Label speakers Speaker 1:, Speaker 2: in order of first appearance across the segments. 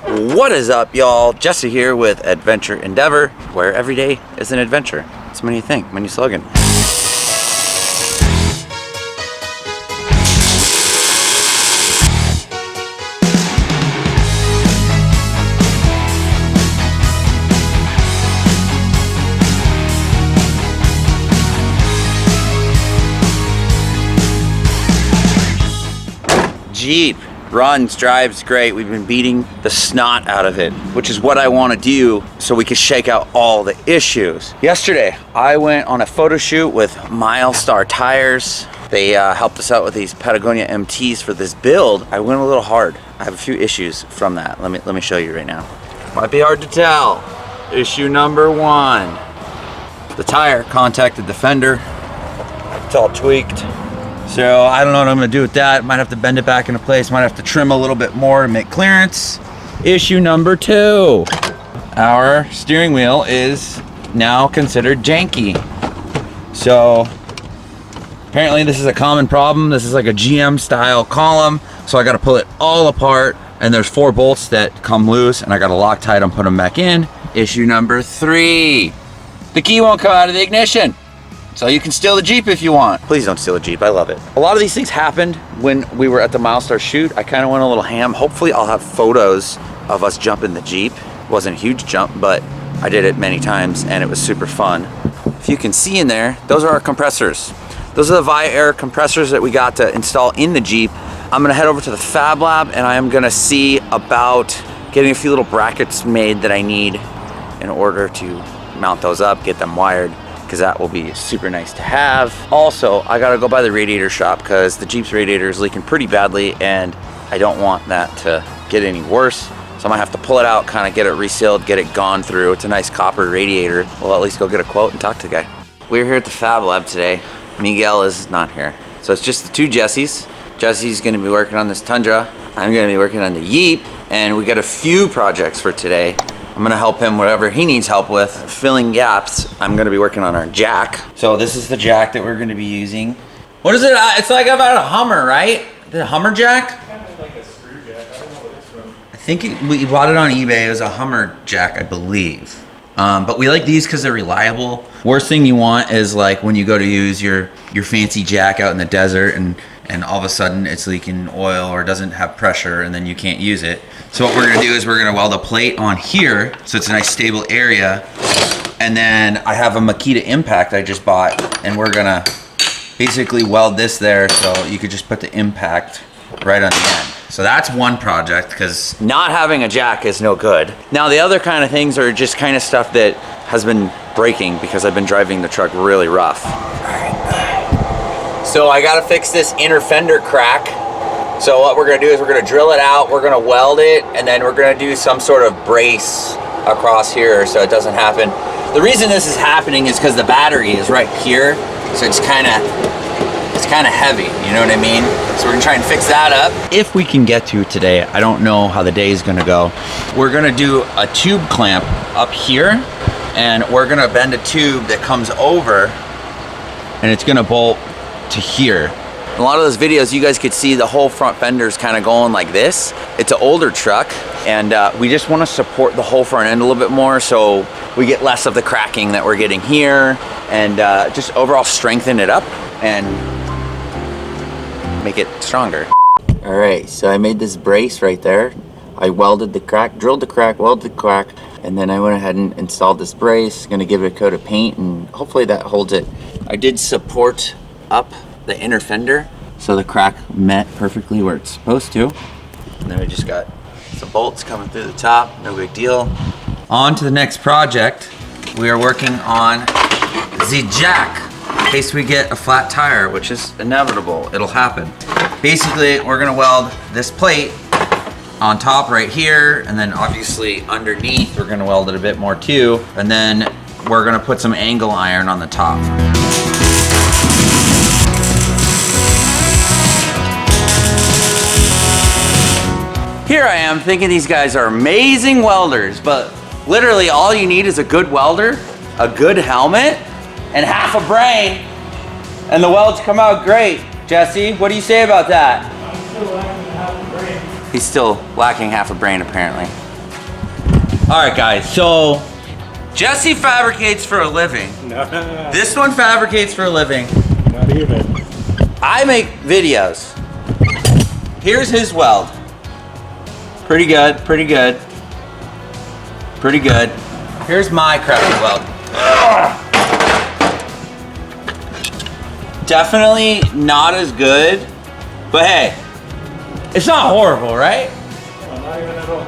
Speaker 1: What is up, y'all? Jesse here with Adventure Endeavor, where every day is an adventure. That's my new thing, my new slogan. Jeep runs, drives great. We've been beating the snot out of it, which is what I want to do so we can shake out all the issues. Yesterday, I went on a photo shoot with Milestar tires. They helped us out with these Patagonia MTs for this build. I went a little hard. I have a few issues from that. Let me show you right now. Might be hard to tell. Issue number one. The tire contacted the fender. It's all tweaked. So I don't know what I'm gonna do with that. Might have to bend it back into place. Might have to trim a little bit more to make clearance. Issue number two. Our steering wheel is now considered janky. So apparently this is a common problem. This is like a GM style column. So I gotta pull it all apart, and there's 4 bolts that come loose, and I gotta Loctite them, put them back in. Issue number 3. The key won't come out of the ignition. So you can steal the Jeep if you want. Please don't steal the Jeep, I love it. A lot of these things happened when we were at the Milestar shoot. I kind of went a little ham. Hopefully I'll have photos of us jumping the Jeep. It wasn't a huge jump, but I did it many times and it was super fun. If you can see in there, those are our compressors. Those are the Viair compressors that we got to install in the Jeep. I'm gonna head over to the Fab Lab and I am gonna see about getting a few little brackets made that I need in order to mount those up, get them wired, because that will be super nice to have. Also, I gotta go by the radiator shop because the Jeep's radiator is leaking pretty badly and I don't want that to get any worse. So I might have to pull it out, kind of get it resealed, get it gone through. It's a nice copper radiator. We'll at least go get a quote and talk to the guy. We're here at the Fab Lab today. Miguel is not here. So it's just the 2 Jessies. Jesse's gonna be working on this Tundra. I'm gonna be working on the Jeep. And we got a few projects for today. I'm gonna help him whatever he needs help with, filling gaps. I'm gonna be working on our jack. So this is the jack that we're gonna be using. What is it? It's like about a Hummer, right? The Hummer jack?
Speaker 2: Kind of like a screw jack. I don't know what it's from.
Speaker 1: I think we bought it on eBay. It was a Hummer jack, I believe. But we like these because they're reliable. Worst thing you want is like when you go to use your fancy jack out in the desert and all of a sudden it's leaking oil or doesn't have pressure and then you can't use it. So what we're gonna do is we're gonna weld a plate on here so it's a nice stable area. And then I have a Makita Impact I just bought and we're gonna basically weld this there so you could just put the impact right on the end. So that's one project because not having a jack is no good. Now the other kind of things are just kind of stuff that has been breaking because I've been driving the truck really rough. So I gotta fix this inner fender crack. So what we're gonna do is we're gonna drill it out, we're gonna weld it, and then we're gonna do some sort of brace across here so it doesn't happen. The reason this is happening is because the battery is right here, so it's kind of heavy, you know what I mean? So we're gonna try and fix that up. If we can get to today, I don't know how the day is gonna go. We're gonna do a tube clamp up here, and we're gonna bend a tube that comes over, and it's gonna bolt to here. In a lot of those videos, you guys could see the whole front fender's kind of going like this. It's an older truck, and we just want to support the whole front end a little bit more so we get less of the cracking that we're getting here, and just overall strengthen it up and make it stronger. All right, so I made this brace right there. I welded the crack, drilled the crack, welded the crack, and then I went ahead and installed this brace. Gonna give it a coat of paint, and hopefully that holds it. I did support up the inner fender so the crack met perfectly where it's supposed to. And then we just got some bolts coming through the top, no big deal. On to the next project. We are working on the jack in case we get a flat tire, which is inevitable, it'll happen. Basically, we're gonna weld this plate on top right here, and then obviously underneath we're gonna weld it a bit more too, and then we're gonna put some angle iron on the top. Here I am thinking these guys are amazing welders, but literally all you need is a good welder, a good helmet, and half a brain, and the welds come out great. Jesse, what do you say about that?
Speaker 2: I'm still lacking half a brain.
Speaker 1: He's still lacking half a brain apparently. All right, guys, so Jesse fabricates for a living.
Speaker 2: No,
Speaker 1: This one fabricates for a living.
Speaker 2: not even.
Speaker 1: I make videos. Here's his weld. Pretty good, pretty good. Pretty good. Here's my crappy weld. Definitely not as good, but hey, it's not horrible, right?
Speaker 2: No, not even at all.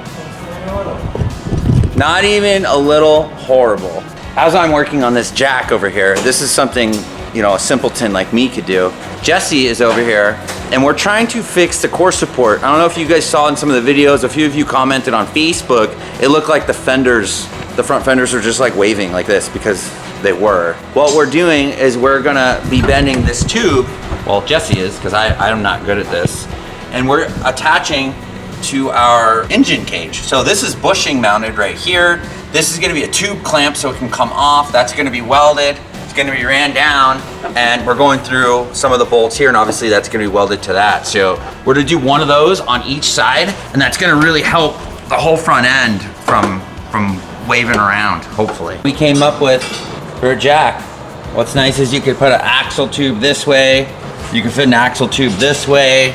Speaker 1: Not even a little horrible. As I'm working on this jack over here, this is something, you know, a simpleton like me could do. Jesse is over here, and we're trying to fix the core support. I don't know if you guys saw in some of the videos, a few of you commented on Facebook, it looked like the fenders, the front fenders were just like waving like this because they were. What we're doing is we're gonna be bending this tube, well, Jesse is, because I'm not good at this, and we're attaching to our engine cage. So this is bushing mounted right here. This is gonna be a tube clamp so it can come off. That's gonna be welded. It's gonna be ran down, and we're going through some of the bolts here, and obviously that's gonna be welded to that. So we're gonna do one of those on each side, and that's gonna really help the whole front end from waving around, hopefully. We came up with, for a jack, what's nice is you could put an axle tube this way, you can fit an axle tube this way,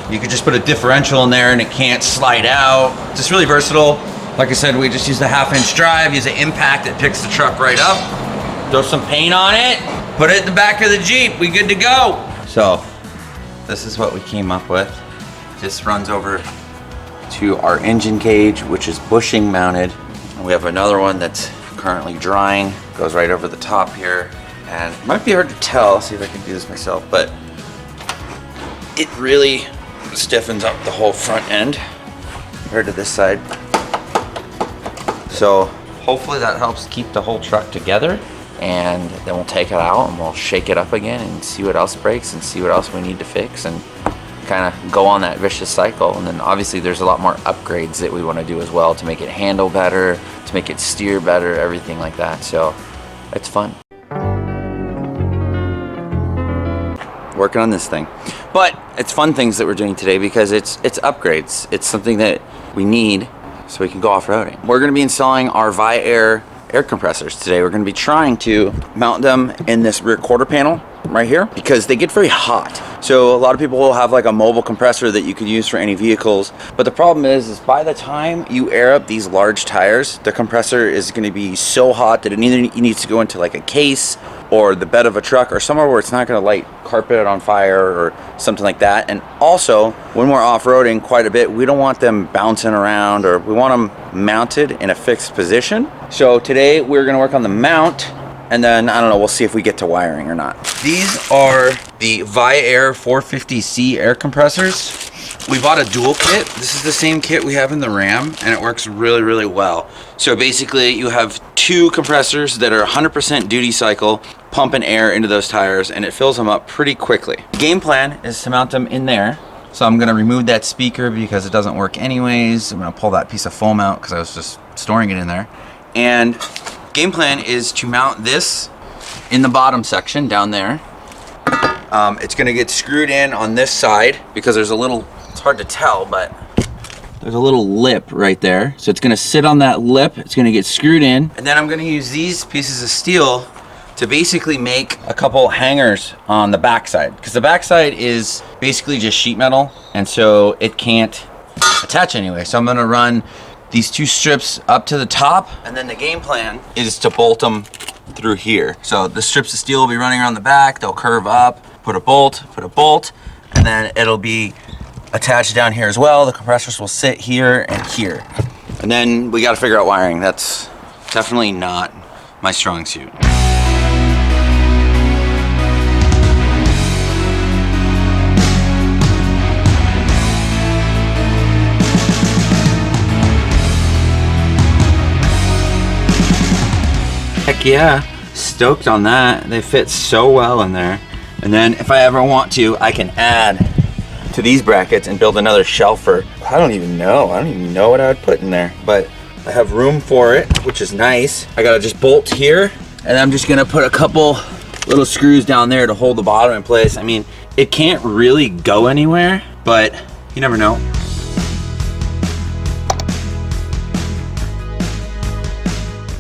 Speaker 1: you could just put a differential in there and it can't slide out. Just really versatile. Like I said, we just use the 1/2-inch drive, use an impact that picks the truck right up, throw some paint on it, put it in the back of the Jeep, we good to go. So, this is what we came up with. This runs over to our engine cage, which is bushing mounted. And we have another one that's currently drying, goes right over the top here. And it might be hard to tell, see if I can do this myself, but it really stiffens up the whole front end compared to this side. So hopefully that helps keep the whole truck together, and then we'll take it out and we'll shake it up again and see what else breaks and see what else we need to fix, and kind of go on that vicious cycle. And then obviously there's a lot more upgrades that we want to do as well to make it handle better, to make it steer better, everything like that. So it's fun working on this thing. But it's fun things that we're doing today because it's upgrades. It's something that we need so we can go off-roading. We're gonna be installing our Viair air compressors today. We're gonna be trying to mount them in this rear quarter panel right here because they get very hot. So a lot of people will have like a mobile compressor that you could use for any vehicles. But the problem is by the time you air up these large tires, the compressor is gonna be so hot that it either needs to go into like a case or the bed of a truck or somewhere where it's not gonna light carpet on fire or something like that. And also, when we're off-roading quite a bit, we don't want them bouncing around, or we want them mounted in a fixed position. So today we're gonna work on the mount, and then, I don't know, we'll see if we get to wiring or not. These are the Viair 450C air compressors. We bought a dual kit. This is the same kit we have in the Ram, and it works really, really well. So basically, you have two compressors that are 100% duty cycle, pumping air into those tires, and it fills them up pretty quickly. The game plan is to mount them in there. So I'm gonna remove that speaker because it doesn't work anyways. I'm gonna pull that piece of foam out because I was just storing it in there. And game plan is to mount this in the bottom section down there. It's gonna get screwed in on this side because there's a little, it's hard to tell, but there's a little lip right there. So it's gonna sit on that lip, it's gonna get screwed in, and then I'm gonna use these pieces of steel to basically make a couple hangers on the backside, because the backside is basically just sheet metal, and so it can't attach anyway. So I'm gonna run these two strips up to the top, and then the game plan is to bolt them through here. So the strips of steel will be running around the back, they'll curve up, put a bolt, and then it'll be attached down here as well. The compressors will sit here and here. And then we gotta figure out wiring. That's definitely not my strong suit. Heck yeah, stoked on that. They fit so well in there. And then if I ever want to, I can add to these brackets and build another shelf for, I don't even know what I would put in there, but I have room for it, which is nice. I gotta just bolt here, and I'm just gonna put a couple little screws down there to hold the bottom in place. I mean, it can't really go anywhere, but you never know.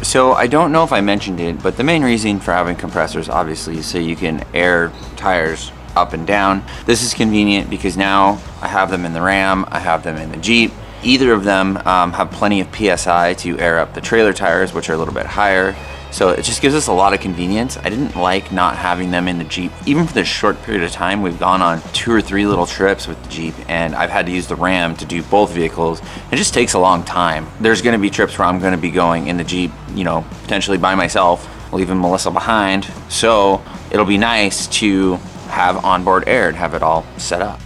Speaker 1: So I don't know if I mentioned it, but the main reason for having compressors obviously is so you can air tires up and down. This is convenient because now I have them in the Ram, I have them in the Jeep. Either of them have plenty of PSI to air up the trailer tires, which are a little bit higher. So it just gives us a lot of convenience. I didn't like not having them in the Jeep. Even for this short period of time, we've gone on 2 or 3 little trips with the Jeep, and I've had to use the Ram to do both vehicles. It just takes a long time. There's gonna be trips where I'm gonna be going in the Jeep, you know, potentially by myself, leaving Melissa behind. So it'll be nice to have onboard air and have it all set up.